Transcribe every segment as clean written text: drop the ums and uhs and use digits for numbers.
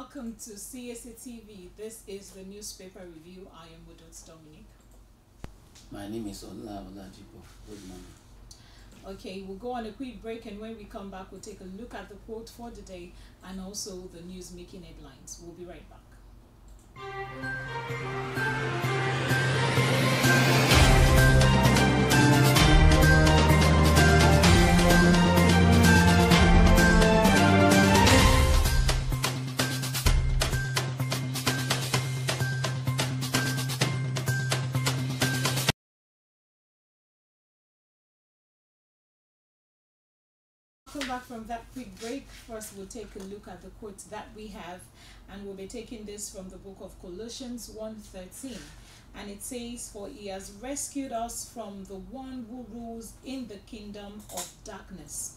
welcome to Cactv. This is the newspaper review. I am Woodots Dominic. My name is Ola Olajibo. Good morning. Okay, we'll go on a quick break, and when we come back, we'll take a look at the quote for the day and also the news making headlines. We'll be right back. Welcome back from that quick break. First, we'll take a look at the quote that we have, and we'll be taking this from the book of Colossians 1:13, and it says, "For he has rescued us from the one who rules in the kingdom of darkness,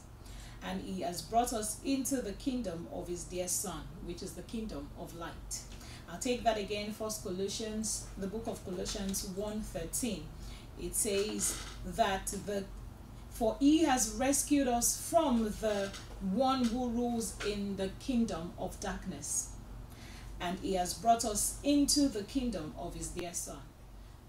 and he has brought us into the kingdom of his dear Son, which is the kingdom of light." I'll take that again. First Colossians, the book of Colossians 1:13. It says that for he has rescued us from the one who rules in the kingdom of darkness, and he has brought us into the kingdom of his dear Son.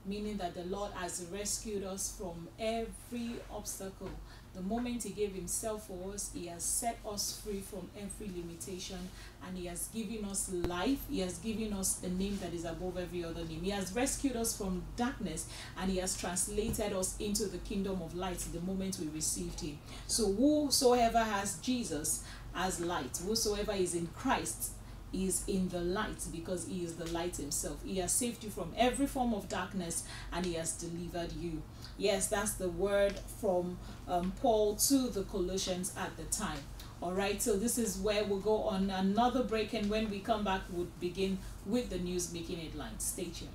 Meaning that the Lord has rescued us from every obstacle. The moment he gave himself for us, he has set us free from every limitation, and he has given us life. He has given us a name that is above every other name. He has rescued us from darkness, and he has translated us into the kingdom of light the moment we received him. So whosoever has Jesus as light, whosoever is in Christ is in the light, because he is the light himself. He has saved you from every form of darkness, and he has delivered you. Yes, that's the word from Paul to the Colossians at the time. All right, so this is where we'll go on another break, and when we come back, we'll begin with the news making headlines. Stay tuned.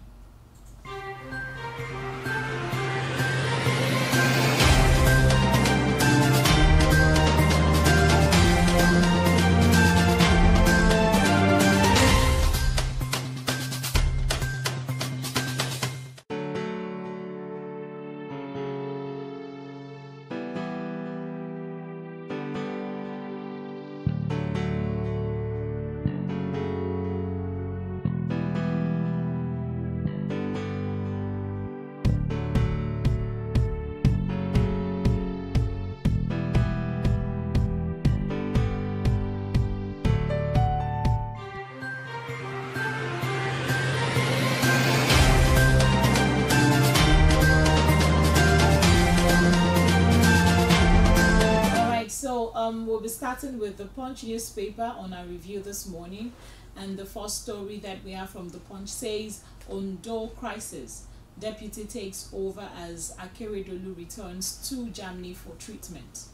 We'll be starting with the Punch newspaper on our review this morning, and the first story that we have from the Punch says, Ondo crisis, deputy takes over as Akeredolu returns to Germany for treatment.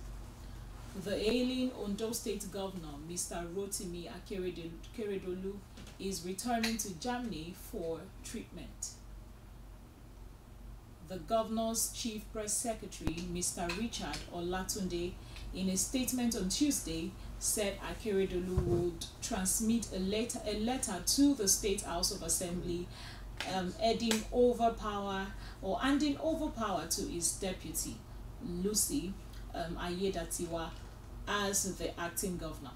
The ailing Ondo State Governor, Mr. Rotimi Akeredolu, is returning to Germany for treatment. The governor's chief press secretary, Mr. Richard Olatunde, in a statement on Tuesday, said Akeredolu would transmit a letter to the State House of Assembly, handing over power to his deputy, Lucy Ayedatiwa, as the acting governor.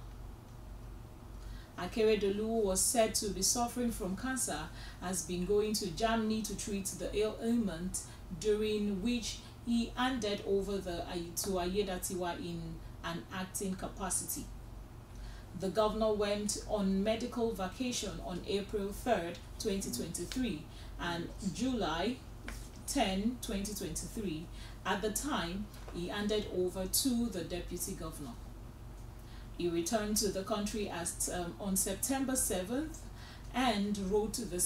Akeredolu was said to be suffering from cancer, has been going to Germany to treat the ailment, during which he handed over to Ayedatiwa in an acting capacity. The governor went on medical vacation on April 3rd, 2023 and July 10, 2023. At the time, he handed over to the deputy governor. He returned to the country on September 7th and wrote to the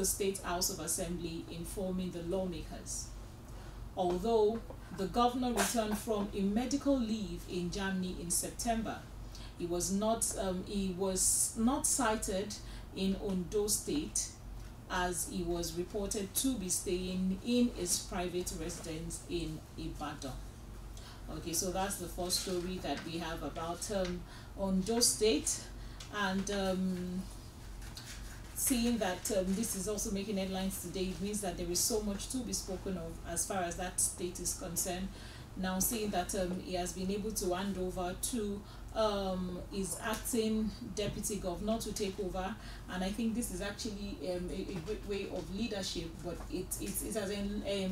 State House of Assembly informing the lawmakers. Although the governor returned from a medical leave in Germany in September, he was not cited in Ondo State, as he was reported to be staying in his private residence in Ibadan. Okay, so that's the first story that we have about Ondo State, and seeing that this is also making headlines today, it means that there is so much to be spoken of as far as that state is concerned. now saying that he has been able to hand over to his acting deputy governor to take over, and I think this is actually a great way of leadership, but it has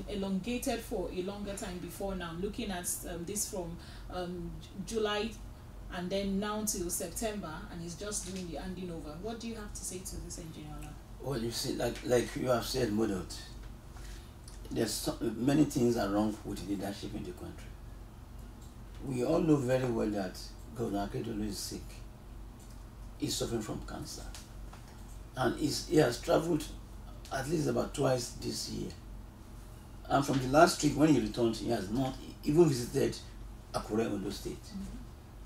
elongated for a longer time before now. Looking at this from July and then now till September, and he's just doing the handing over. What do you have to say to this, Engineer? Well, you see, like you have said, Modot, there's many things are wrong with leadership in the country. We all know very well that Governor Akeredolu is sick. He's suffering from cancer. And he has traveled at least about twice this year. And from the last trip, when he returned, he has not even visited Akure, Ondo State. Mm-hmm.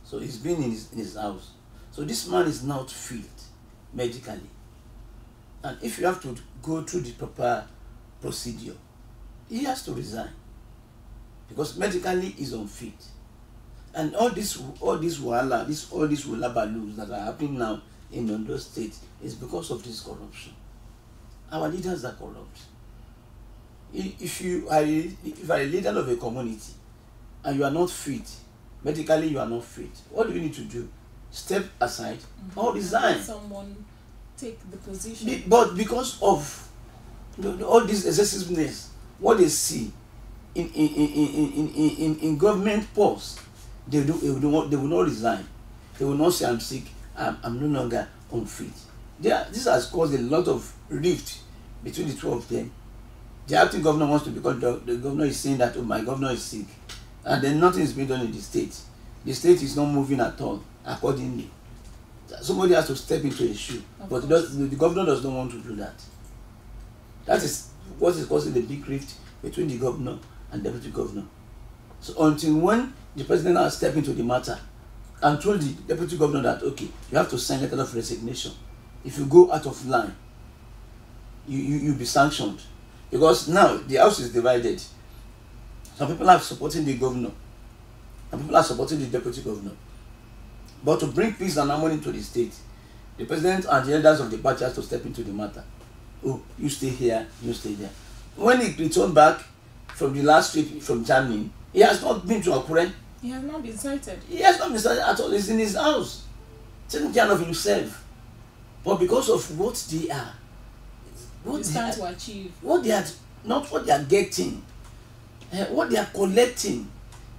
So he's been in his house. So this man is not fit medically. And if you have to go through the proper procedure, he has to resign. Because medically he's unfit. And all this wahala, all these wulabalus that are happening now in Ondo State is because of this corruption. Our leaders are corrupt. If you are a leader of a community and you are not fit, medically you are not fit, what do you need to do? Step aside or resign. Let someone take the position. But because of all this excessiveness, what they see in government posts, they will not resign. They will not say, I'm sick, I'm no longer unfit. This has caused a lot of rift between the two of them. The acting governor wants to, because the governor is saying that, oh, my governor is sick, and then nothing is being done in the state. The state is not moving at all accordingly. Somebody has to step into a shoe, but the governor does not want to do that. That is what is causing the big rift between the governor and deputy governor. So until when the president has stepped into the matter and told the deputy governor that, okay, you have to sign a letter of resignation. If you go out of line, you'll be sanctioned. Because now the house is divided. Some people are supporting the governor, some people are supporting the deputy governor. But to bring peace and harmony to the state, the president and the elders of the party has to step into the matter. Oh, you stay here, you stay there. When he returned back from the last trip from Germany, he has not been to Akure. He has not been cited. He has not been cited at all. He's in his house, taking care of himself. But because of what they are, to achieve, what they are, not what they are getting, what they are collecting,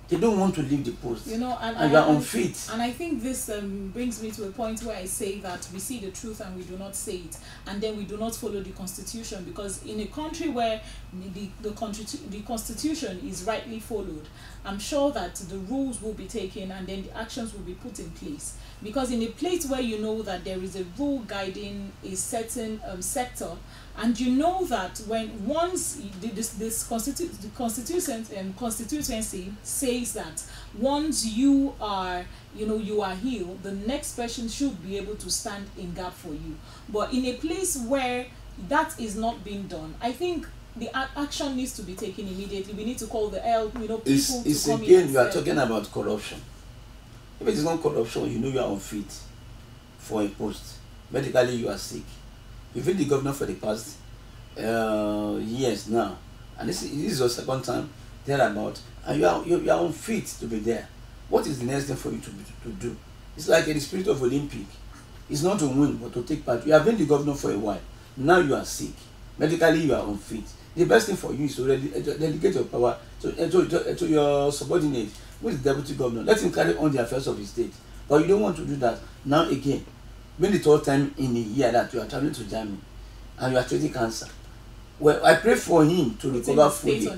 they don't want to leave the post. You know, and you are unfit. And I think this brings me to a point where I say that we see the truth and we do not say it, and then we do not follow the constitution, because in a country where the constitution is rightly followed, I'm sure that the rules will be taken and then the actions will be put in place. Because in a place where you know that there is a rule guiding a certain sector, and you know that when once this constituency says that once you are healed, the next person should be able to stand in gap for you. But in a place where that is not being done, I think the action needs to be taken immediately. We need to call the help, people to come in. Again, you are talking about corruption. If it is not corruption, you are unfit for a post. Medically, you are sick. You've been the governor for the past years now, and this is your second time thereabout, and you are unfit to be there. What is the next thing for you to do? It's like in the spirit of Olympic. It's not to win, but to take part. You have been the governor for a while. Now you are sick. Medically, you are unfit. The best thing for you is to delegate your power to your subordinate, who is the deputy governor. Let him carry on the affairs of the state. But you don't want to do that. Now again, when the third time in a year that you are traveling to Germany and you are treating cancer, well, I pray for him to recover fully.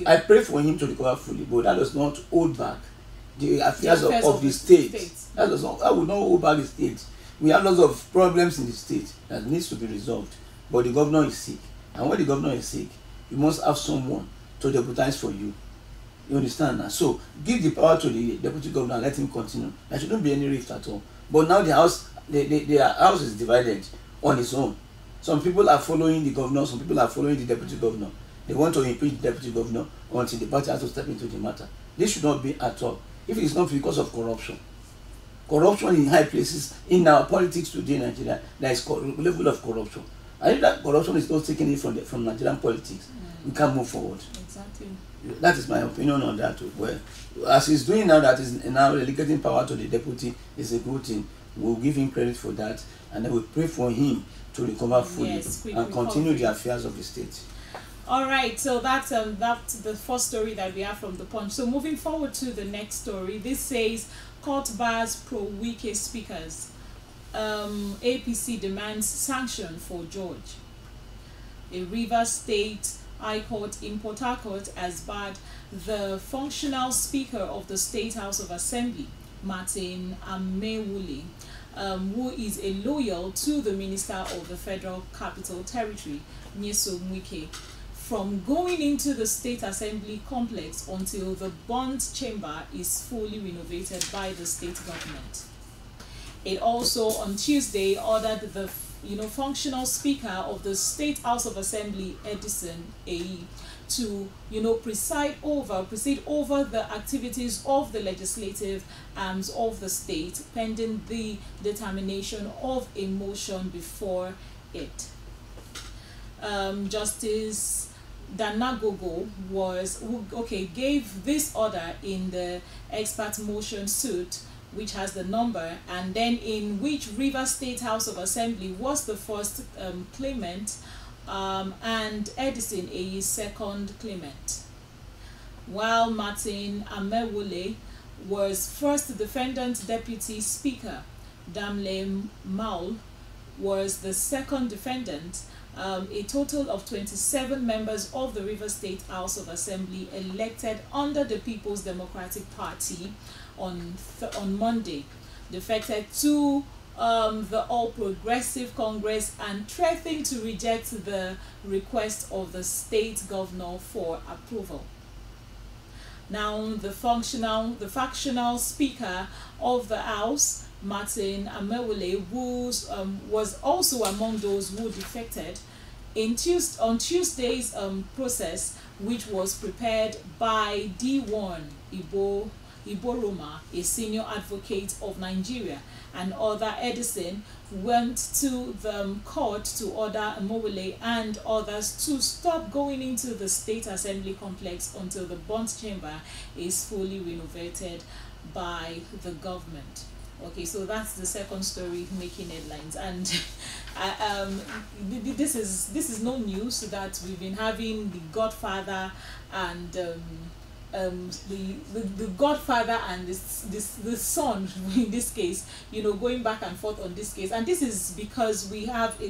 I pray for him to recover fully, but that does not hold back the affairs of the state. That will not hold back the state. We have lots of problems in the state that needs to be resolved, but the governor is sick, and when the governor is sick, you must have someone to deputize for you. You understand now? So give the power to the deputy governor and let him continue. There shouldn't be any rift at all. But now the house is divided on its own. Some people are following the governor, some people are following the deputy governor. They want to impeach the deputy governor until the party has to step into the matter. This should not be at all. If it is not because of corruption in high places in our politics today in Nigeria, there is level of corruption. And if that corruption is not taken in from Nigerian politics, we can't move forward. Exactly. That is my opinion on that. Well, as he's doing now, that is now relegating power to the deputy, is a good thing. We'll give him credit for that, and then we pray for him to recover fully, yes, and continue the affairs of the state. All right, so that's the first story that we have from the Punch. So moving forward to the next story, this says court bars pro-Wike speakers. APC demands sanction for George. A Rivers State High Court in Port Harcourt has barred the functional Speaker of the State House of Assembly, Martin Amewule, who is a loyal to the Minister of the Federal Capital Territory, Nyesom Wike, from going into the State Assembly complex until the Bond Chamber is fully renovated by the state government. It also on Tuesday ordered the functional Speaker of the State House of Assembly, Edison AE, to preside over the activities of the legislative arms of the state pending the determination of a motion before it. Justice Danagogo gave this order in the expert motion suit, which has the number, and then in which Rivers State House of Assembly was the first claimant, and Edison a second claimant, while Martin Amewule was first defendant deputy speaker. Damle Maul was the second defendant. A total of 27 members of the Rivers State House of Assembly elected under the People's Democratic Party on Monday defected to the All Progressive Congress and threatened to reject the request of the state governor for approval. Now, the factional Speaker of the House, Martin Amewule, was also among those who defected on Tuesday's process, which was prepared by D1 Iboroma, a senior advocate of Nigeria, and other. Edison went to the court to order Amewule and others to stop going into the State Assembly complex until the Bond Chamber is fully renovated by the government. Okay, so that's the second story making headlines, and this is no news that we've been having the Godfather and the Godfather and the son in this case, going back and forth on this case, and this is because we have a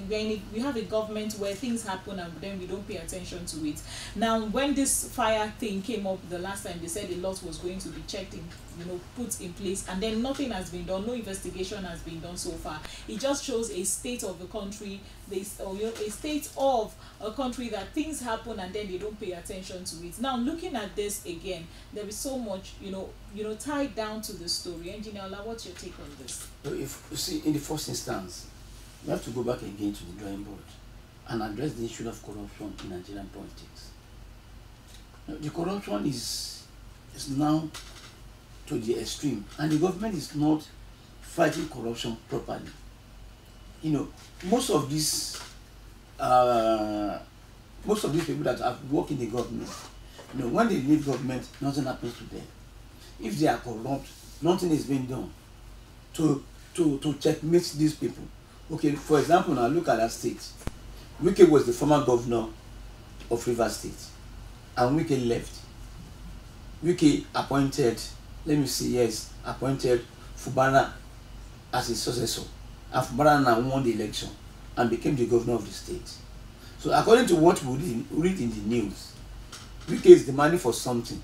government where things happen and then we don't pay attention to it. Now, when this fire thing came up the last time, they said a lot was going to be checked in, put in place, and then nothing has been done. No investigation has been done so far. It just shows a state of the country, a state of a country that things happen and then they don't pay attention to it. Now, looking at this again, there is so much tied down to the story. Engineer Ola, what's your take on this? If you see, in the first instance, we have to go back again to the drawing board and address the issue of corruption in Nigerian politics. The corruption is now to the extreme, and the government is not fighting corruption properly. Most of these people that have worked in the government, when they leave government, nothing happens to them. If they are corrupt, nothing is being done to checkmate these people. Okay, for example, now look at that state. Wike was the former governor of Rivers State, and Wike left. Wike appointed Fubara as his successor, and Fubara now won the election and became the governor of the state. So according to what we read in the news, Wike is demanding for something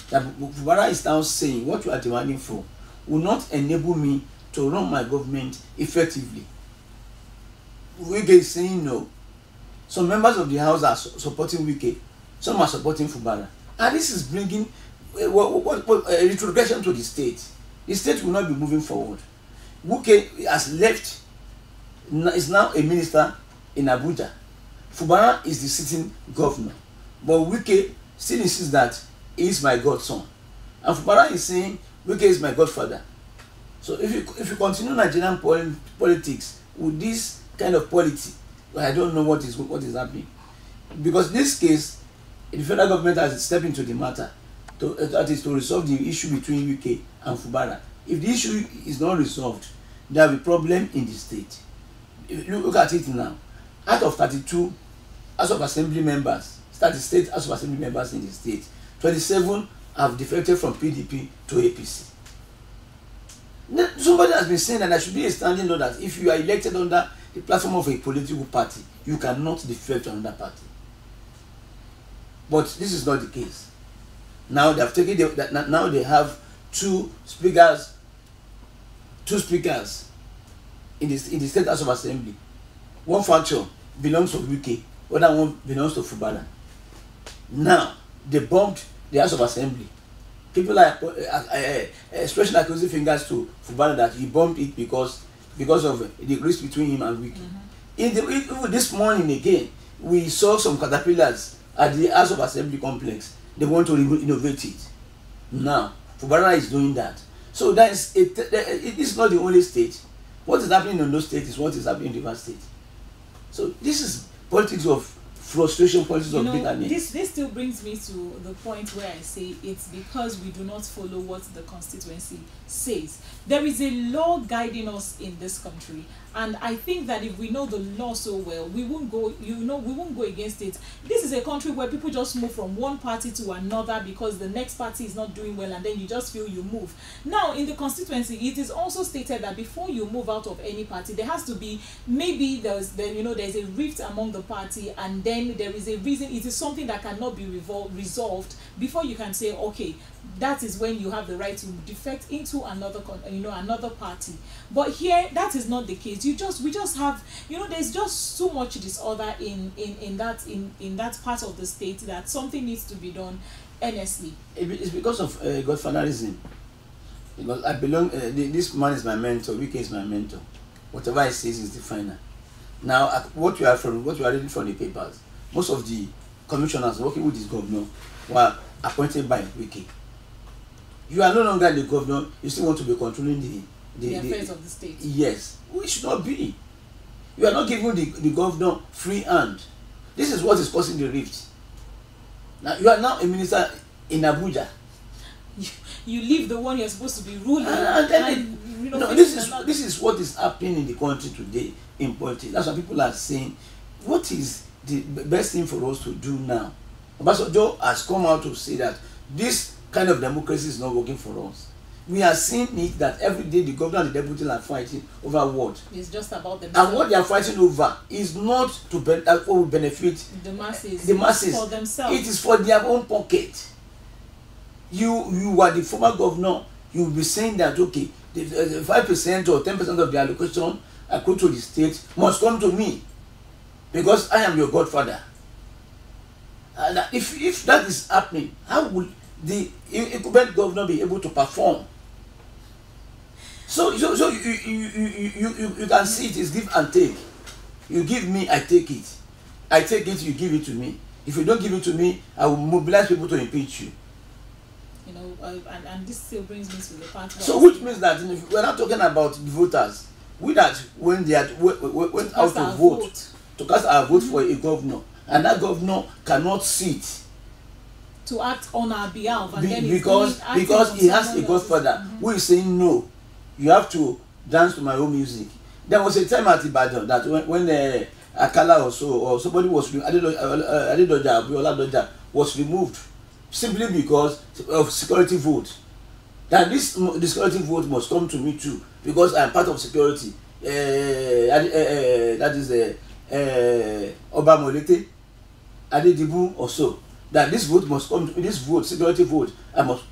that Fubara is now saying what you are demanding for will not enable me to run my government effectively. Wike is saying no. Some members of the house are supporting Wike, some are supporting Fubara, and this is bringing a retrogression to the state. The state will not be moving forward. Wike has left, is now a minister in Abuja. Fubara is the sitting governor, but Wike still insists that he is my godson, and Fubara is saying Wike is my godfather. So if you continue Nigerian politics with this kind of polity, I don't know what is happening, because this case, the federal government has stepped into the matter that is to resolve the issue between UK and Fubara. If the issue is not resolved, there will be problem in the state. If you look at it now, out of 32 House of Assembly members, state House of Assembly members in the state, 27 have defected from PDP to APC. Somebody has been saying that there should be a standing law that if you are elected under the platform of a political party, you cannot defect to another party. But this is not the case. Now they have taken now they have two speakers in the state House of Assembly. One faction belongs to UK, other one belongs to Fubara. Now they bombed the House of Assembly. People are stretching accusing fingers to Fubara that he bombed it because of the risk between him and Wiki. Even this morning again, we saw some caterpillars at the House of Assembly complex. They want to innovate it. Now, Fubara is doing that. So that is it is not the only state. What is happening in those states is what is happening in Rivers State. So this is politics of frustration, politics of bitterness. This still brings me to the point where I say it's because we do not follow what the constituency says. There is a law guiding us in this country, and I think that if we know the law so well, we won't go against it. This is a country where people just move from one party to another because the next party is not doing well, and then you just feel you move. Now in the constituency, it is also stated that before you move out of any party, there has to be maybe there's a rift among the party, and then there is a reason. It is something that cannot be resolved before you can say, okay, that is when you have the right to defect into another party. But here that is not the case. We just have, there's just so much disorder in that part of the state that something needs to be done earnestly. It's because of godfatherism. Because I belong, this man is my mentor, Wike is my mentor. Whatever he says is the final. Now, what you are reading from the papers, most of the commissioners working with this governor were appointed by Wike. You are no longer the governor, you still want to be controlling the affairs of the state. Yes, we should not be. You are not giving the governor free hand. This is what is causing the rift. Now, you are now a minister in Abuja. You leave the one you're supposed to be ruling. This is what is happening in the country today in politics. That's why people are saying, what is the best thing for us to do now? Obasanjo has come out to say that this kind of democracy is not working for us. We are seeing it that every day the governor and the deputy are fighting over what? It's just about themselves. And what they are fighting over is not to benefit the masses. The masses. For themselves. It is for their own pocket. You are the former governor. You will be saying that, okay, the 5% or 10% of the allocation accrued to the state must come to me because I am your godfather. And if that is happening, how will the incumbent governor be able to perform? So you can see it is give and take. You give me, I take it. I take it, you give it to me. If you don't give it to me, I will mobilize people to impeach you. And this still brings me to the part. So which means that we're not talking about voters. We that when they went out to vote to cast our vote for a governor, and that governor cannot sit to act on our behalf, and because he has a godfather who is saying no, you have to dance to my own music. There was a time at Ibadan that when Akala or somebody was Adedoja was removed simply because of security vote. That the security vote must come to me too because I am part of security. That is Obamolete, Adedibu or so. That this vote must come to this vote, security vote. I must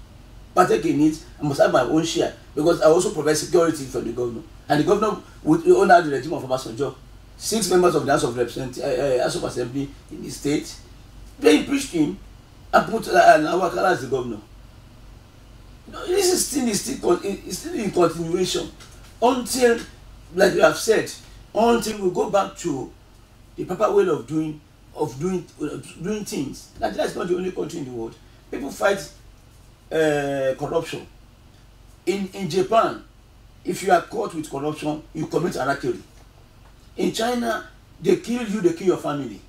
partake in it. I must have my own share because I also provide security for the governor. And the governor would honor the regime of Obasanjo. 6 members of the House of Representatives, House of Assembly in the state, they impeached him and put Awakala as the governor. This is still in continuation until, like you have said, until we go back to the proper way of doing things. Nigeria is not the only country in the world. People fight corruption. In Japan, if you are caught with corruption, you commit harakiri. In China, they kill you, they kill your family.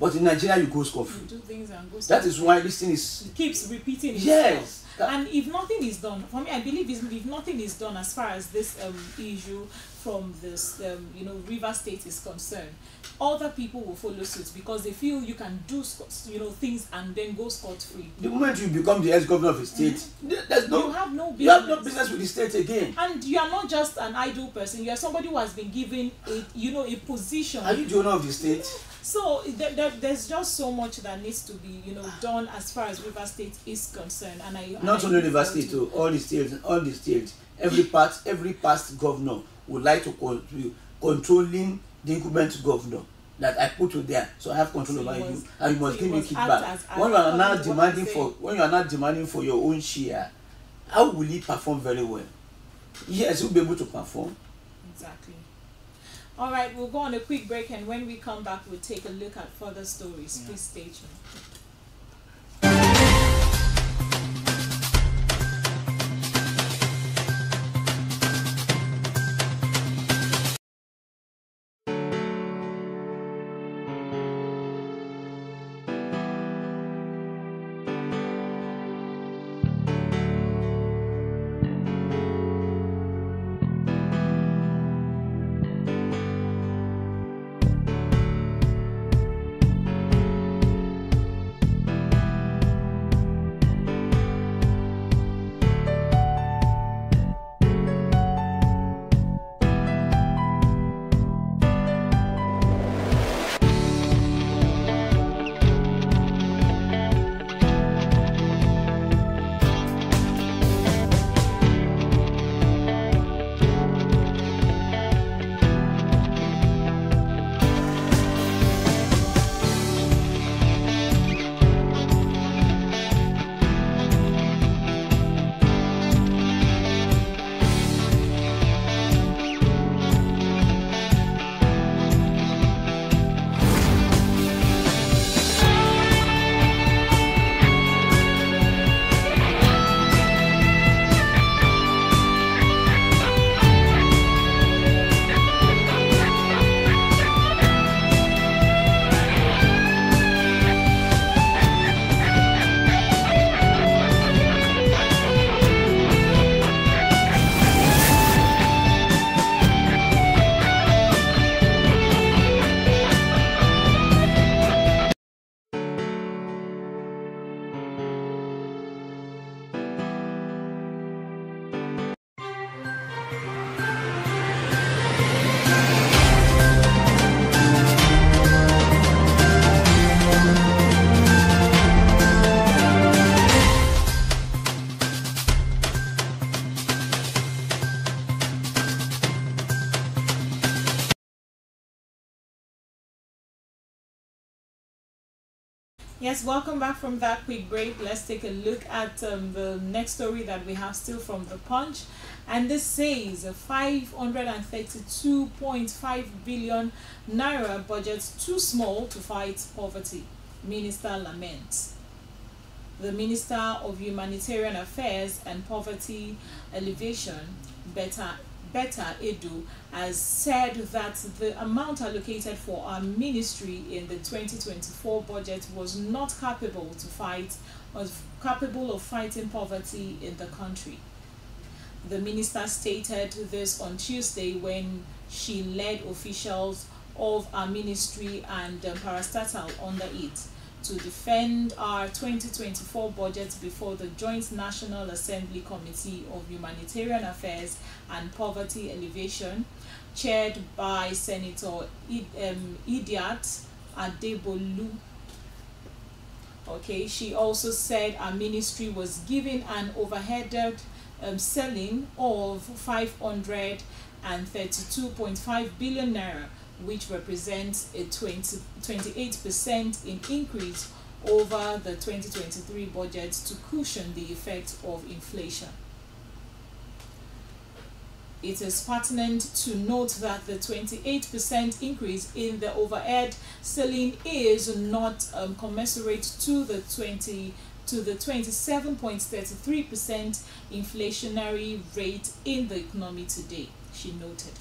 But in Nigeria, you go scot-free. You do things and go. That is why this thing is. It keeps repeating itself. Yes. And if nothing is done, for me, I believe if nothing is done as far as this issue from this River State is concerned, other people will follow suit because they feel you can do things and then go scot-free. The moment you become the ex-governor of a state, there's no. You have no business. You have no business with the state again. And you are not just an idle person. You are somebody who has been given a position. Are you the owner of the state? So there's just so much that needs to be done as far as River State is concerned, Not only River State, all the states, every past governor would like to controlling the incumbent governor that I put you there, so I have control over you, and you must give me kickback. When you are not demanding for your own share, how will he perform very well? Yes, he'll be able to perform. Exactly. All right, we'll go on a quick break, and when we come back, we'll take a look at further stories. Please stay tuned. Yes, welcome back from that quick break. Let's take a look at the next story that we have still from the Punch. And this says a 532.5 billion naira budget too small to fight poverty. Minister laments. The Minister of Humanitarian Affairs and Poverty Alleviation, Beta Edu, has said that the amount allocated for our ministry in the 2024 budget was not capable of fighting poverty in the country. The minister stated this on Tuesday when she led officials of our ministry and parastatal under it to defend our 2024 budget before the Joint National Assembly Committee of Humanitarian Affairs and Poverty Alleviation, chaired by Senator Idiat Adebolu. Okay, she also said our ministry was given an overheaded selling of 532.5 billion naira, which represents a 28% in increase over the 2023 budget to cushion the effect of inflation. It is pertinent to note that the 28% increase in the overhead ceiling is not commensurate to the 27.33% inflationary rate in the economy today, she noted.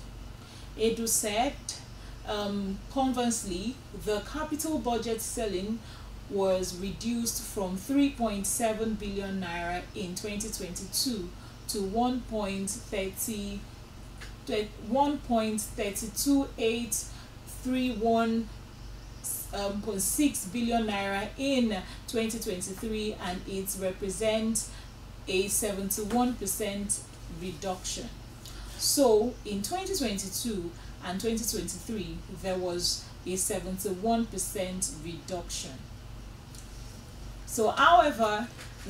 Edu said conversely, the capital budget ceiling was reduced from 3.7 billion naira in 2022 to 1.32831.6 billion naira in 2023, and it represents a 71% reduction. So in 2022 and 2023, there was a 71% reduction. So, however,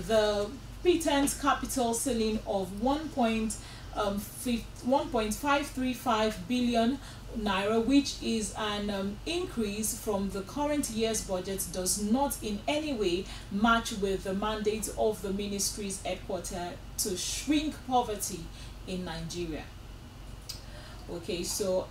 the patent capital ceiling of 1.535 billion naira, which is an increase from the current year's budget, does not in any way match with the mandate of the ministry's headquarters to shrink poverty in Nigeria. Okay, so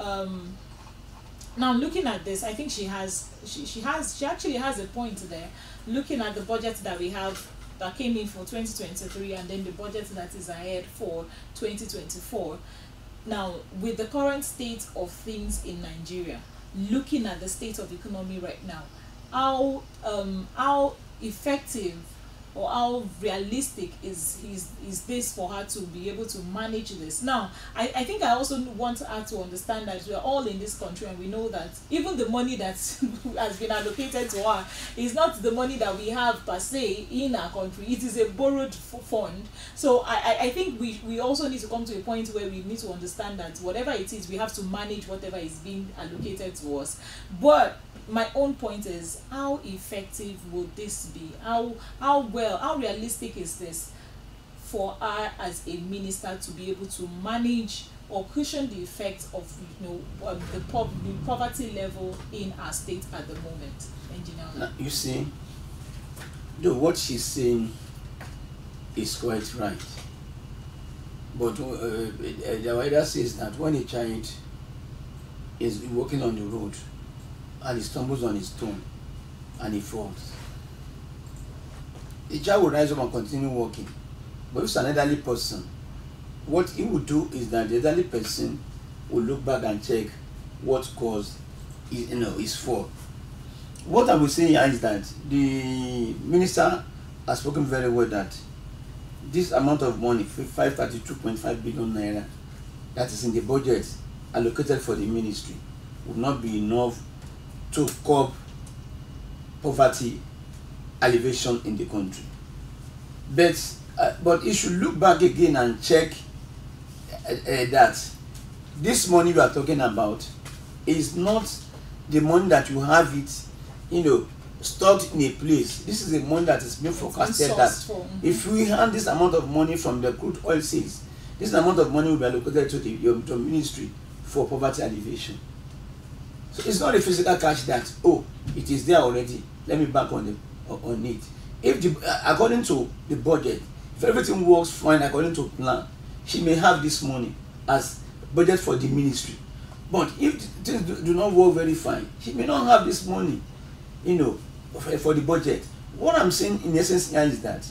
now looking at this, I think she actually has a point there. Looking at the budget that we have that came in for 2023 and then the budget that is ahead for 2024. Now, with the current state of things in Nigeria, looking at the state of economy right now, how effective or how realistic is this for her to be able to manage this? Now, I think I also want her to understand that we are all in this country, and we know that even the money that has been allocated to her is not the money that we have per se in our country. It is a borrowed fund. So I think we also need to come to a point where we need to understand that whatever it is, we have to manage whatever is being allocated to us. But my own point is, how effective would this be? How realistic is this for her as a minister to be able to manage or cushion the effects of the poverty level in our state at the moment? Engineer. You see, though what she's saying is quite right, but the writer says that when a child is walking on the road and he stumbles on his stone and he falls, the child will rise up and continue walking. But if it's an elderly person, what he would do is that the elderly person will look back and check what caused his fall. What I will say here is that the minister has spoken very well that this amount of money, 532.5 billion naira, that is in the budget allocated for the ministry, would not be enough to curb poverty elevation in the country. But you should look back again and check that this money we are talking about is not the money that you have it, stored in a place. This is the money that is being forecasted that if we hand this amount of money from the crude oil sales, this amount of money will be allocated to the ministry for poverty alleviation. So it's not a physical cash that, it is there already, let me back on it. If according to the budget, if everything works fine according to plan, she may have this money as budget for the ministry. But if things do not work very fine, she may not have this money, for the budget. What I'm saying in essence here is that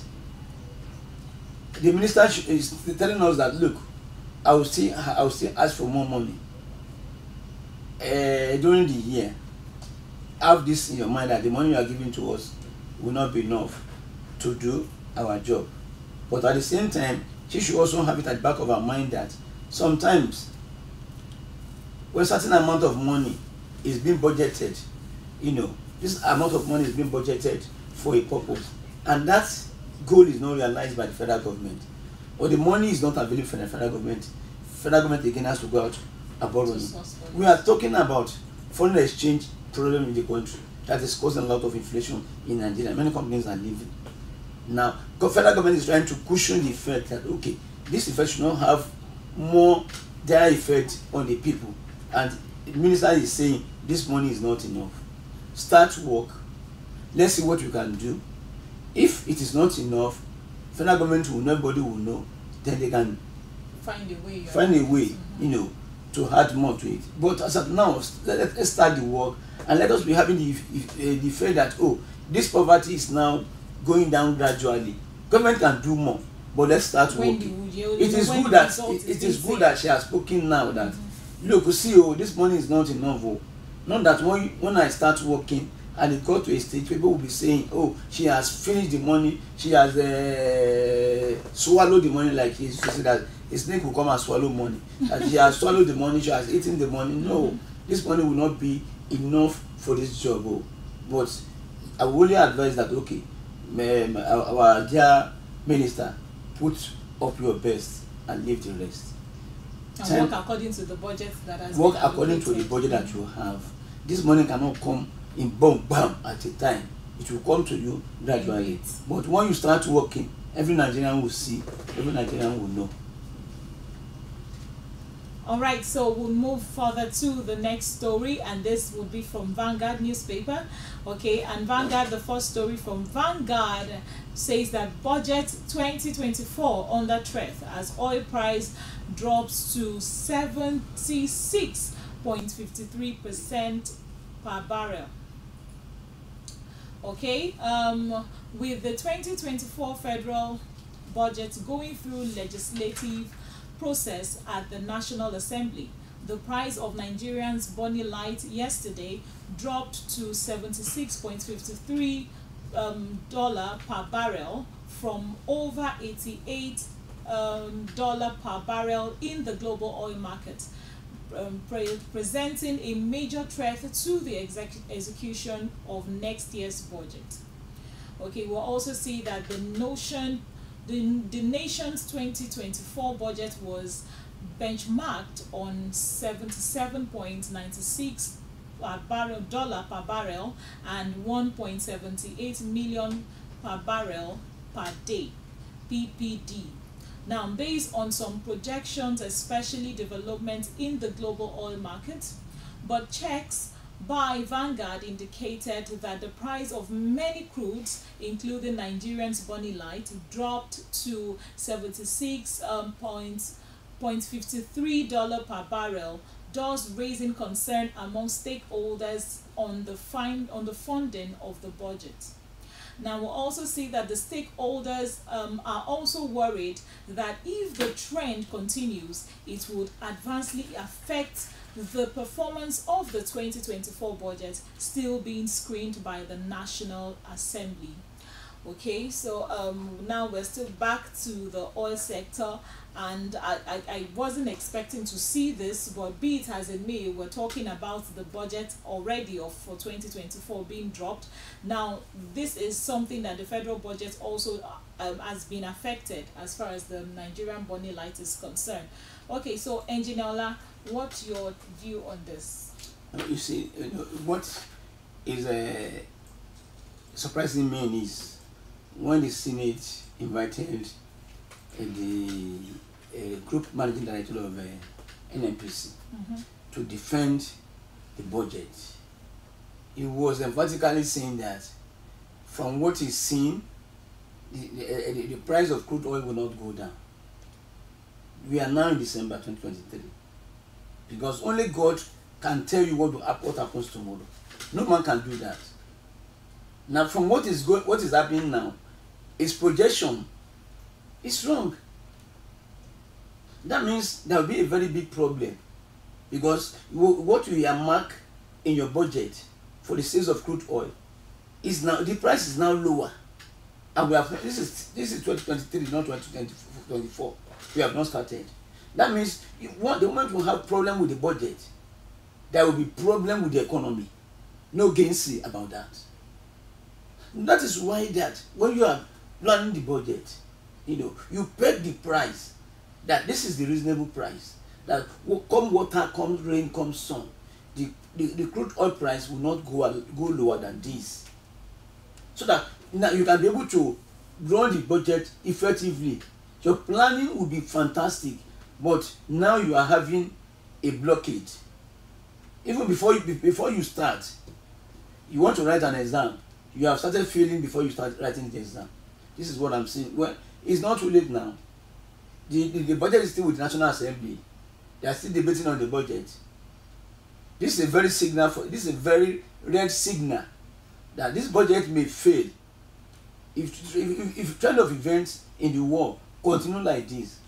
the minister is telling us that, look, I will still ask for more money during the year. Have this in your mind that the money you are giving to us will not be enough to do our job. But at the same time, she should also have it at the back of her mind that sometimes when a certain amount of money is being budgeted, this amount of money is being budgeted for a purpose, and that goal is not realized by the federal government, or the money is not available for the federal government again has to go out and borrow. We are talking about foreign exchange problem in the country that is causing a lot of inflation in Nigeria. Many companies are leaving. Now, the federal government is trying to cushion the effect that, okay, this effect should not have more dire effect on the people. And the minister is saying this money is not enough. Start work. Let's see what you can do. If it is not enough, federal government nobody will know. Then they can find a way, to add more to it. But as of now, let's start the work and let us be having the faith that, this poverty is now going down gradually. Government can do more, but let's start working. It is good that she has spoken now that, look, see, this money is not enough. Not that when I start working and it got to a stage, people will be saying, oh, she has finished the money, she has swallowed the money, like he used to say that a snake will come and swallow money. That she has swallowed the money, she has eaten the money. No, this money will not be enough for this job. Oh. But I will only advise that, okay, our dear minister, put up your best and leave the rest. And work according to the budget that has work been according to the budget that you have. This money cannot come in bam at a time. It will come to you gradually. But when you start working, every Nigerian will see, every Nigerian will know. All right, so we'll move further to the next story, and this will be from Vanguard newspaper. Okay, and Vanguard, the first story from Vanguard says that budget 2024 under threat as oil price drops to 76.53% per barrel. Okay, with the 2024 federal budget going through legislative process at the National Assembly, the price of Nigerians Bonny Light yesterday dropped to $76.53 per barrel from over $88 per barrel in the global oil market, presenting a major threat to the execution of next year's budget. Okay, we'll also see that the nation's 2024 budget was benchmarked on $77.96 per barrel and 1.78 million per barrel per day, PPD. Now, based on some projections, especially development in the global oil market, but checks by Vanguard indicated that the price of many crudes, including Nigerian's Bonny Light, dropped to $76.53 per barrel, thus raising concern among stakeholders on the funding of the budget. Now, we'll also see that the stakeholders are also worried that if the trend continues, it would adversely affect the performance of the 2024 budget still being screened by the National Assembly. Okay, so now we're still back to the oil sector, and I wasn't expecting to see this, but be it as it may, we're talking about the budget already for 2024 being dropped. Now, this is something that the federal budget also has been affected as far as the Nigerian Bonny Light is concerned. Okay, so Engineer Ola, what's your view on this? You see, what is surprising me is when the Senate invited the group managing director of NNPC to defend the budget. He was emphatically saying that from what he's seen, the price of crude oil will not go down. We are now in December 2023, because only God can tell you what happens tomorrow. No man can do that. Now, from what is happening now, his projection is wrong. That means there will be a very big problem, because what you earmark in your budget for the sales of crude oil is now, the price is now lower, and we have this is 2023, not 2024. We have not started. That means the moment we have problem with the budget, there will be problem with the economy. No gainsay about that. That is why that when you are planning the budget, you peg the price that this is the reasonable price, that come water, come rain, come sun, the crude oil price will not go lower than this, so that now you can be able to run the budget effectively. Your planning will be fantastic, but now you are having a blockade. Even before you start, you want to write an exam, you have started failing before you start writing the exam. This is what I'm saying. Well, it's not too late now. The budget is still with the National Assembly. They are still debating on the budget. This is a very red signal that this budget may fail. If trend of events in the war continue like this,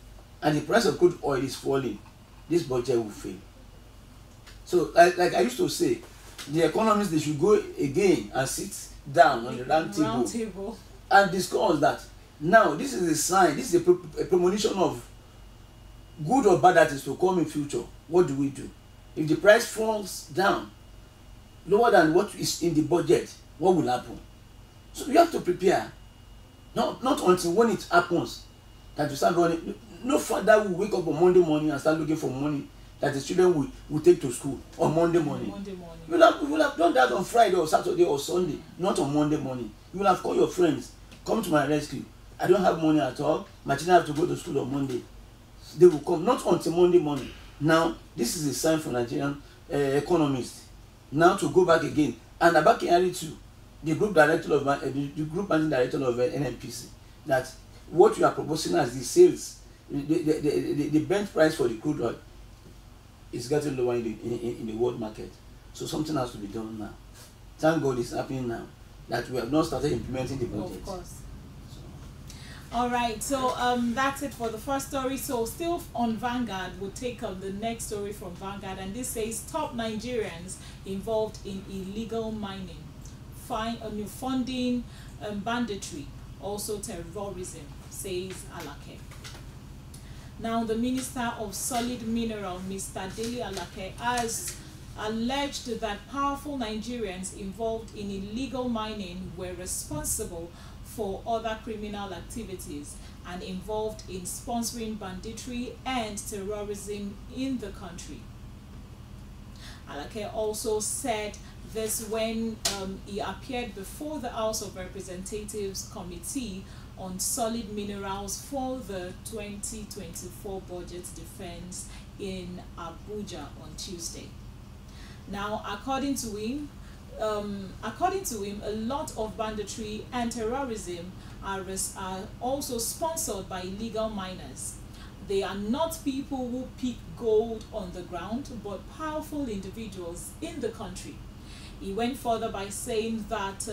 and the price of crude oil is falling, this budget will fail. So, like I used to say, the economists, they should go again and sit down on the round table and discuss that. Now, this is a sign, this is a premonition of good or bad that is to come in future. What do we do? If the price falls down lower than what is in the budget, what will happen? So you have to prepare. Not until when it happens that you start running. No father will wake up on Monday morning and start looking for money that the children will take to school on Monday morning. You will have done that on Friday or Saturday or Sunday, not on Monday morning. You will have called your friends, come to my rescue. I don't have money at all. My children have to go to school on Monday. They will come, not until Monday morning. Now, this is a sign for Nigerian economists now to go back again. And Abba Kyari too, the group director of the group managing director of NNPC, that what you are proposing as the sales, the bench price for the crude oil is getting lower in the world market. So something has to be done now. Thank God it's happening now that we have not started implementing the budget. Of course. All right, so that's it for the first story. So still on Vanguard, we'll take the next story from Vanguard, and this says top Nigerians involved in illegal mining, funding banditry, also terrorism, says Alake. Now, the Minister of Solid Mineral, Mr. Dele Alake, has alleged that powerful Nigerians involved in illegal mining were responsible for other criminal activities and involved in sponsoring banditry and terrorism in the country. Alake also said this when he appeared before the House of Representatives Committee on Solid Minerals for the 2024 budget defense in Abuja on Tuesday. Now, according to him, a lot of banditry and terrorism are also sponsored by illegal miners. They are not people who pick gold on the ground, but powerful individuals in the country. He went further by saying that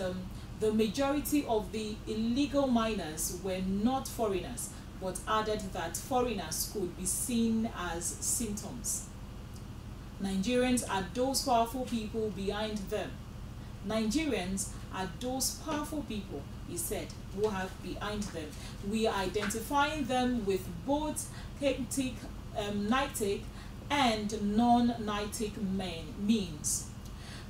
the majority of the illegal miners were not foreigners, but added that foreigners could be seen as symptoms. Nigerians are those powerful people behind them. Nigerians are those powerful people, he said, who have behind them. We are identifying them with both nitic and non-nitic means.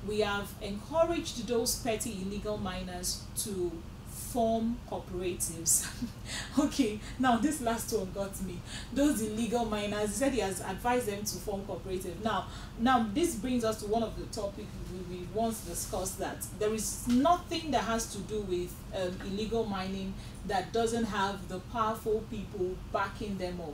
We have encouraged those petty illegal miners to form cooperatives. Okay, now this last one got me. Those illegal miners, he said he has advised them to form cooperatives. Now this brings us to one of the topics we once discussed, that there is nothing that has to do with illegal mining that doesn't have the powerful people backing them up,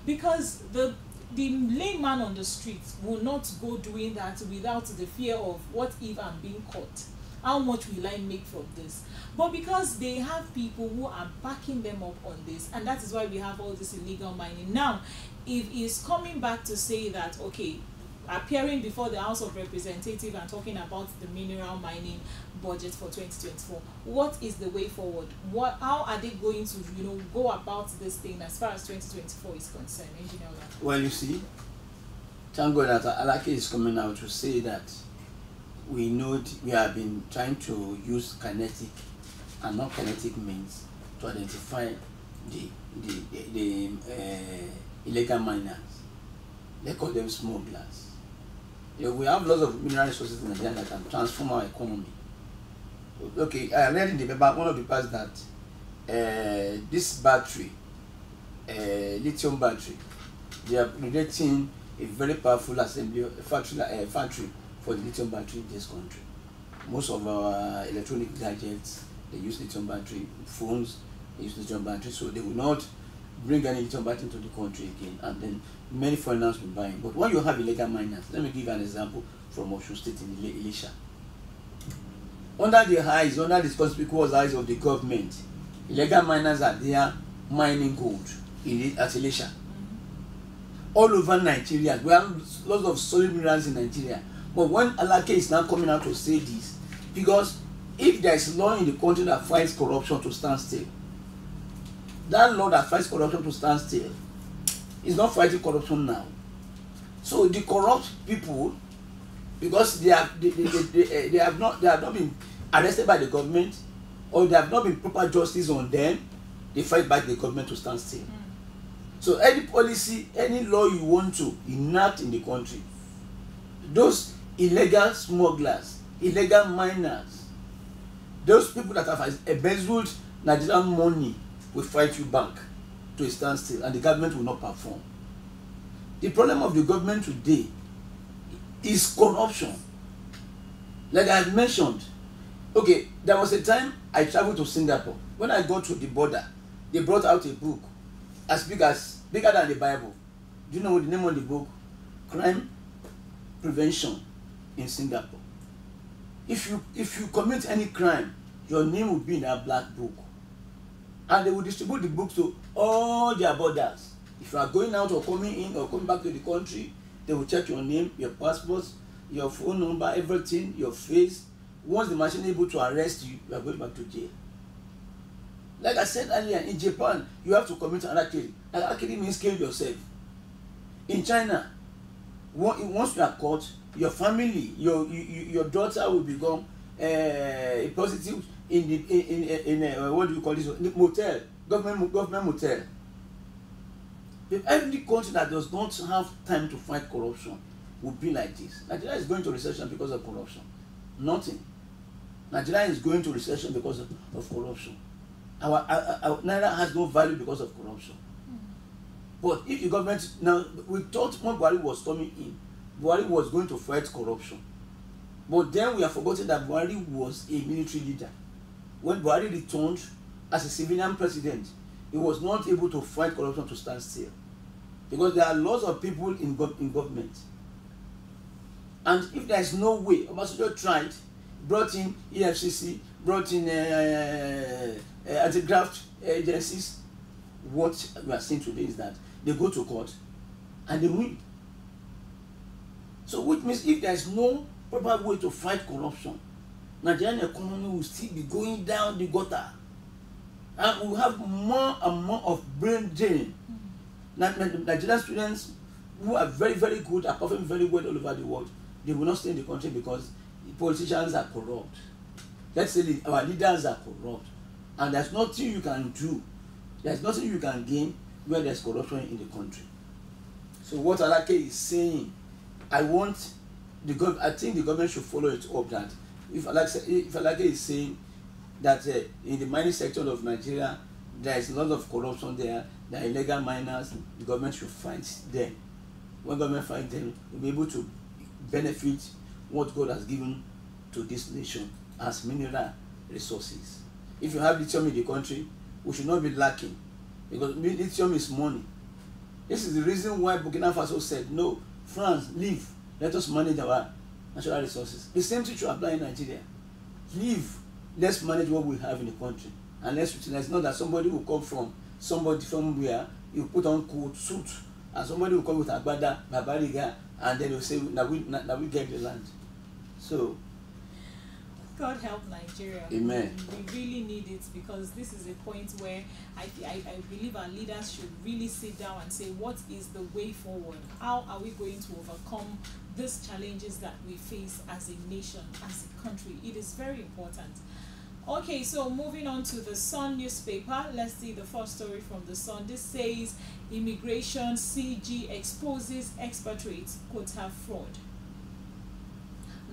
because the layman on the street will not go doing that without the fear of, what if I'm being caught? How much will I make from this? But because they have people who are backing them up on this, and that is why we have all this illegal mining. Now, if he's coming back to say that, okay, appearing before the House of Representatives and talking about the mineral mining budget for 2024, what is the way forward? How are they going to, go about this thing as far as 2024 is concerned, Engineer? Well, you see, thank God that Alake is coming out to say that we know we have been trying to use kinetic and non-kinetic means to identify the illegal miners. They call them smugglers. We have lots of mineral resources in Nigeria that can transform our economy. Okay, I read in the paper, one of the parts, that this battery, lithium battery, they are creating a very powerful assembly factory for the lithium battery in this country. Most of our electronic gadgets, they use lithium battery. Phones, they use lithium battery, so they will not bring any lithium battery into the country again, and then many foreigners will buy it. But when you have illegal miners, let me give you an example from Osun State in Elisha. Under the conspicuous eyes of the government, illegal miners are there mining gold at Elisha. All over Nigeria, we have lots of solid minerals in Nigeria. But when Alake is now coming out to say this, because if there is law in the country that fights corruption to stand still, that law that fights corruption to stand still is not fighting corruption now. So the corrupt people because they have not been arrested by the government, or they have not been proper justice on them, they fight back the government to stand still. So any policy, any law you want to enact in the country, those illegal smugglers, illegal miners, those people that have embezzled Nigerian money will fight you back to a standstill, and the government will not perform. The problem of the government today is corruption. Like I had mentioned, okay, there was a time I traveled to Singapore. When I got to the border, they brought out a book bigger than the Bible. Do you know the name of the book? Crime Prevention in Singapore. If you commit any crime, your name will be in that black book, and they will distribute the book to all their borders. If you are going out or coming in or coming back to the country, they will check your name, your passport, your phone number, everything, your face. Once the machine is able to arrest you, you are going back to jail. Like I said earlier, in Japan, you have to commit harakiri. Harakiri means kill yourself. In China, once you are caught, your family, your daughter will become a prostitute in what do you call this? Motel, government motel. If every country that does not have time to fight corruption would be like this. Nigeria is going to recession because of corruption. Nothing. Nigeria is going to recession because of corruption. Our Naira has no value because of corruption. But if the government, now we thought when Buhari was coming in, Buhari was going to fight corruption. But then we have forgotten that Buhari was a military leader. When Buhari returned as a civilian president, he was not able to fight corruption to stand still. Because there are lots of people in government. And if there is no way, Obasanjo tried, brought in EFCC, brought in anti-graft agencies. What we are seeing today is that they go to court and they win. So which means if there is no proper way to fight corruption, Nigerian economy will still be going down the gutter. And we will have more and more of brain drain. Nigerian students who are very, very good, are performing very well all over the world, they will not stay in the country because the politicians are corrupt. Let's say our leaders are corrupt. And there's nothing you can do. There's nothing you can gain where there's corruption in the country. So what Alake is saying, I think the government should follow it up that if Alake is saying that in the mining sector of Nigeria, there is a lot of corruption there are illegal miners, the government should fight them. When government fight them, we'll be able to benefit what God has given to this nation as mineral resources. If you have lithium in the country, we should not be lacking, because lithium is money. This is the reason why Burkina Faso said, no, France, leave, let us manage our natural resources. The same thing should apply in Nigeria. Leave, let's manage what we have in the country, and let's utilize. Not that somebody will come from where you put on coat, suit, and somebody will come with agbada, babariga, and then they'll say that we get the land. So God help Nigeria. Amen. We really need it, because this is a point where I believe our leaders should really sit down and say, what is the way forward? How are we going to overcome these challenges that we face as a nation, as a country? It is very important. Okay, so moving on to the Sun newspaper, let's see the first story from the Sun. This says, Immigration CG exposes expatriates quota fraud.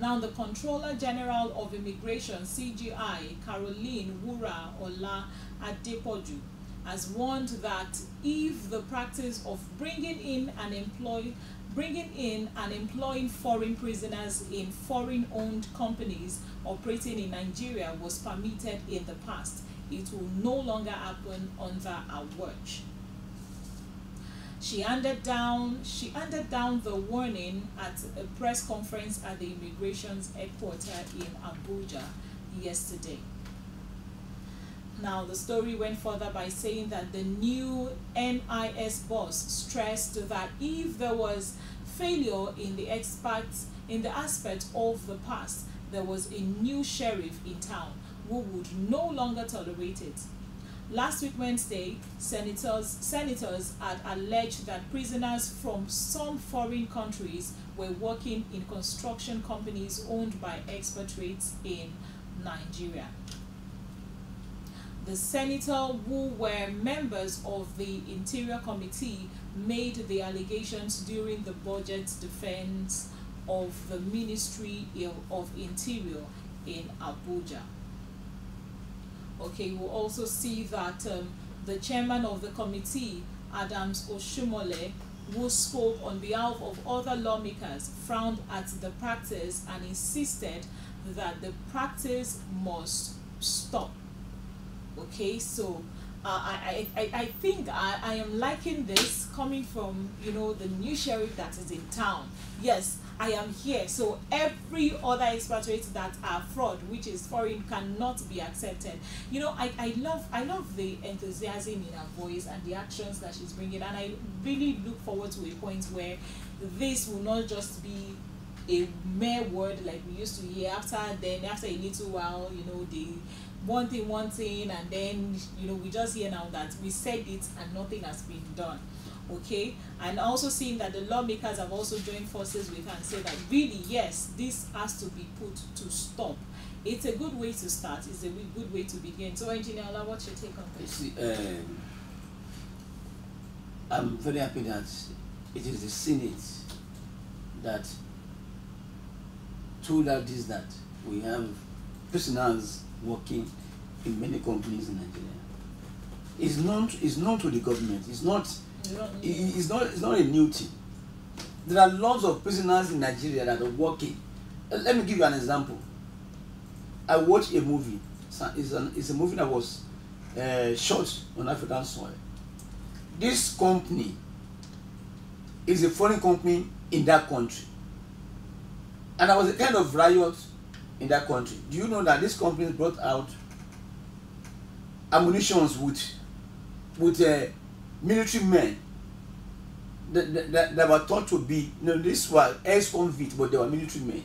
Now, the Controller General of Immigration, CGI, Caroline Wura Ola Adepoju, has warned that if the practice of bringing in and employing foreign prisoners in foreign-owned companies operating in Nigeria was permitted in the past, it will no longer happen under our watch. She handed down the warning at a press conference at the immigration's headquarters in Abuja yesterday. Now, the story went further by saying that the new NIS boss stressed that if there was failure in the aspect of the past, there was a new sheriff in town who would no longer tolerate it. Last week, Wednesday, senators had alleged that prisoners from some foreign countries were working in construction companies owned by expatriates in Nigeria. The senator who were members of the Interior Committee made the allegations during the budget defense of the Ministry of Interior in Abuja. Okay, we'll also see that the chairman of the committee, Adams Oshumole, who spoke on behalf of other lawmakers, frowned at the practice and insisted that the practice must stop. Okay, so I think I am liking this coming from, you know, the new sheriff that is in town. Yes, I am here, so every other expatriates that are fraud, which is foreign, cannot be accepted. You know, I love the enthusiasm in her voice and the actions that she's bringing, and I really look forward to a point where this will not just be a mere word like we used to hear. After a little while, you know, the one thing, and then, you know, we just hear now that we said it and nothing has been done. Okay, and also seeing that the lawmakers have also joined forces with her and said that really, yes, this has to be put to stop. It's a good way to start. It's a good way to begin. So, Engineer Ola, what's your take on this? You see, I'm very happy that it is the Senate that told us this, that we have prisoners working in many companies in Nigeria. It's known to the government. It's not a new thing. There are lots of prisoners in Nigeria that are working. Let me give you an example. I watched a movie. It's a movie that was shot on African soil. This company is a foreign company in that country, and there was a kind of riot in that country. Do you know that this company brought out ammunitions with military men that were thought to be, you know, these were ex-convicts, but they were military men.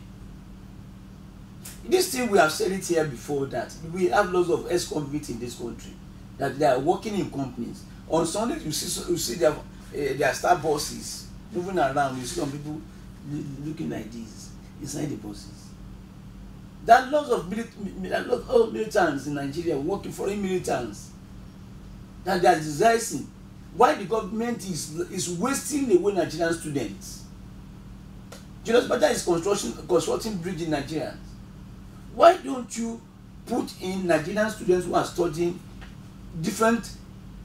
This thing, we have said it here before, that we have lots of ex-convicts in this country, that they are working in companies. On Sunday, you see their staff bosses moving around. You see some people looking like this inside the buses. There are lots of militants in Nigeria, working foreign militants, that they are decising why the government is wasting away Nigerian students. Julius Bada is constructing bridge in Nigeria. Why don't you put in Nigerian students who are studying different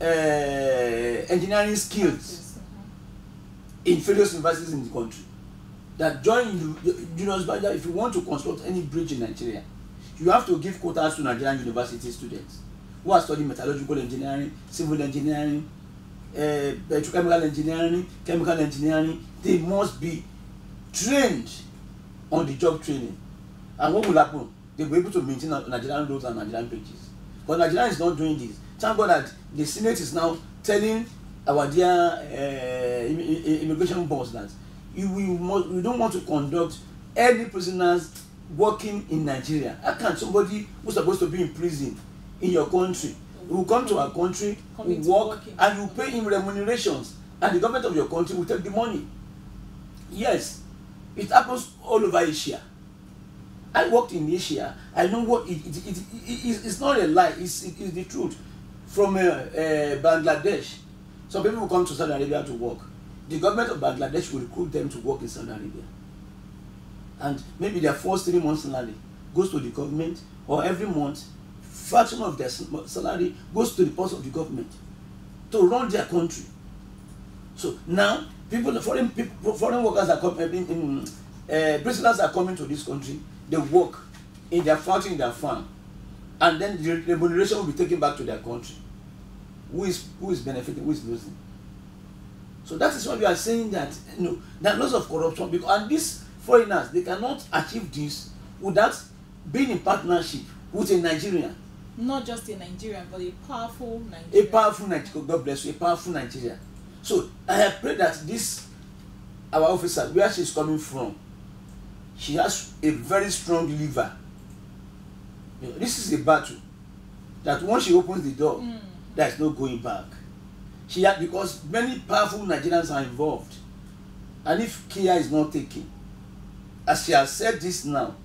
engineering skills in various universities in the country? That join Julius Bada. If you want to construct any bridge in Nigeria, you have to give quotas to Nigerian university students who are studying metallurgical engineering, civil engineering, petrochemical engineering, chemical engineering. They must be trained on the job training. And what will happen? They will be able to maintain Nigerian roads and Nigerian bridges. But Nigeria is not doing this. Thank God that the Senate is now telling our dear immigration boss that we don't want to conduct any prisoners working in Nigeria. How can somebody who's supposed to be in prison in your country will come to our country, will work, and you pay him remunerations, and the government of your country will take the money? Yes, it happens all over Asia. I worked in Asia. I know what it's not a lie. It's the truth. From Bangladesh, some people will come to Saudi Arabia to work. The government of Bangladesh will recruit them to work in Saudi Arabia, and maybe their first 3 months' salary goes to the government, or every month, fraction of their salary goes to the purse of the government to run their country. So now, foreign workers are coming, prisoners are coming to this country. They work in their factory, in their farm, and then the remuneration will be taken back to their country. Who is benefiting? Who is losing? So that is why we are saying that, you know, there are lots of corruption, because, and these foreigners, they cannot achieve this without being in partnership with a Nigerian. Not just a Nigerian, but a powerful Nigerian. A powerful Nigerian. God bless you. A powerful Nigerian. So I have prayed that this, our officer, where she's coming from, she has a very strong liver. You know, this is a battle that once she opens the door, there is no going back. Because many powerful Nigerians are involved, and if care is not taken, as she has said this now,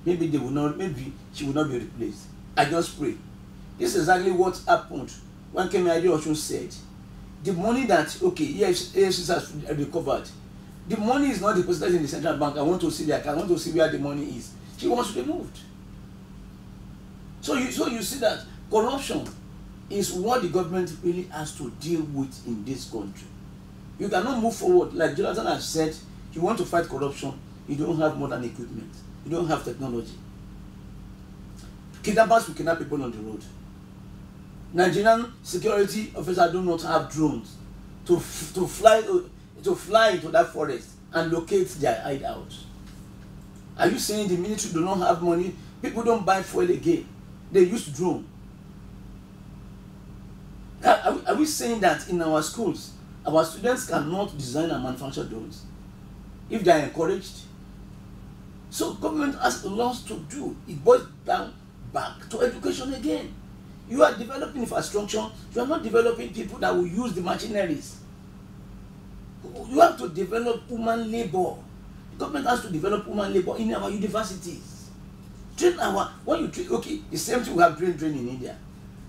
maybe they will not, maybe she will not be replaced. I just pray. This is exactly what happened when Kemi Adeosun said, the money that, okay, yes, AFCC has recovered, the money is not deposited in the central bank. I want to see the account, I want to see where the money is. She wants removed. So you see that corruption is what the government really has to deal with in this country. You cannot move forward. Like Jonathan has said, you want to fight corruption, you don't have modern equipment, you don't have technology. Kidnappers will kidnap people on the road. Nigerian security officers do not have drones to fly into that forest and locate their hideout. Are you saying the military do not have money? People don't buy fuel again. They use drone. Are we saying that in our schools, our students cannot design and manufacture drones if they are encouraged? So government has lots to do. It boils down back to education again. You are developing infrastructure, you are not developing people that will use the machineries. You have to develop human labor. The government has to develop human labor in our universities. Train when you train, okay, the same thing we have train in India.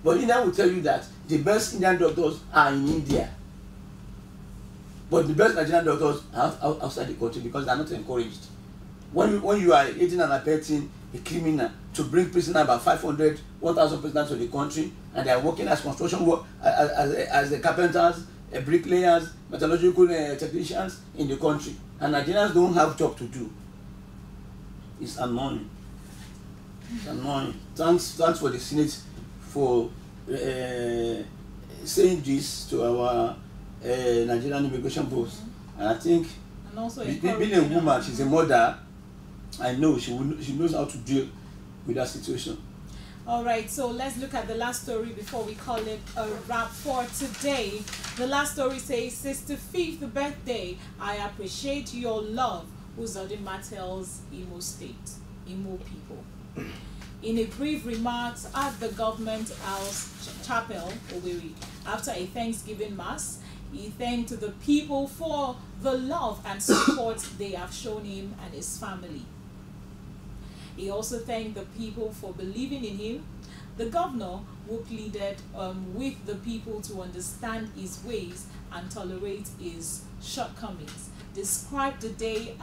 But India will tell you that the best Indian doctors are in India. But the best Nigerian doctors are outside the country because they are not encouraged. When you are aiding and abetting a criminal to bring prisoner about 500, 1,000 prisoners to the country, and they are working as construction work, as the carpenters, bricklayers, metallurgical technicians in the country, and Nigerians don't have job to do. It's annoying. It's annoying. Thanks for the Senate for saying this to our Nigerian immigration boss. And I think, and also being a woman, she's a mother, I know she knows how to deal with that situation. All right, so let's look at the last story before we call it a wrap for today. The last story says, 65th birthday, I appreciate your love, Uzodinma tells Imo State, Imo people. In a brief remarks at the Government House Chapel, Owerri, after a Thanksgiving Mass, he thanked the people for the love and support they have shown him and his family. He also thanked the people for believing in him. The governor, who pleaded with the people to understand his ways and tolerate his shortcomings, described the day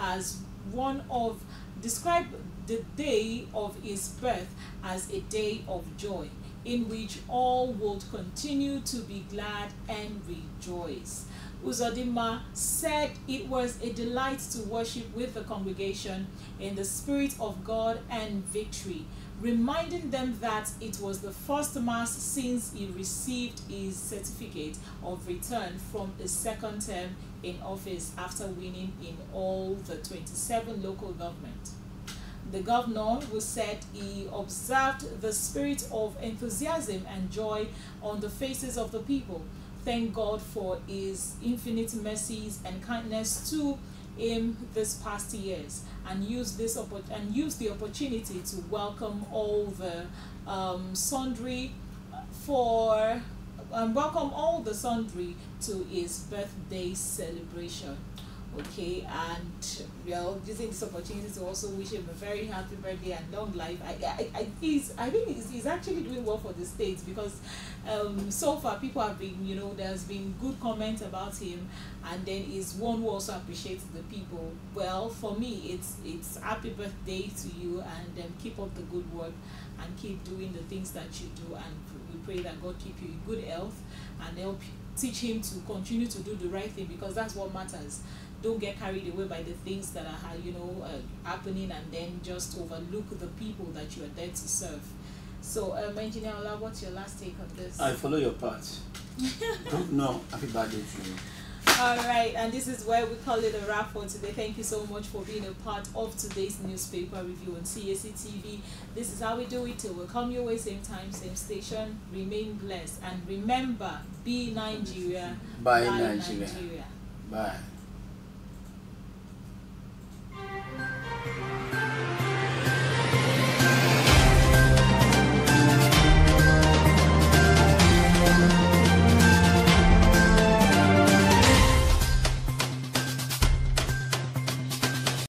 of his birth as a day of joy, in which all would continue to be glad and rejoice. Uzodinma said it was a delight to worship with the congregation in the spirit of God and victory, reminding them that it was the first Mass since he received his certificate of return from his second term in office after winning in all the 27 local government. The governor, who said he observed the spirit of enthusiasm and joy on the faces of the people, thank God for his infinite mercies and kindness to him this past years, and use the opportunity to welcome all the sundry to his birthday celebration. Okay, and using this opportunity to also wish him a very happy birthday and long life. I think he's actually doing well for the state, because so far people have been, there's been good comments about him, and then he's one who also appreciates the people. Well, for me, it's happy birthday to you, and keep up the good work and keep doing the things that you do, and we pray that God keep you in good health and help teach him to continue to do the right thing, because that's what matters. Don't get carried away by the things that are happening, and then just overlook the people that you are there to serve. So Engineer Ola, what's your last take on this? I follow your part. Don't know. Happy birthday to you. All right, and this is where we call it a wrap for today. Thank you so much for being a part of today's newspaper review on CAC TV. This is how we do it till we'll come your way, same time, same station. Remain blessed, and remember, be Nigeria, Bye Nigeria. Bye.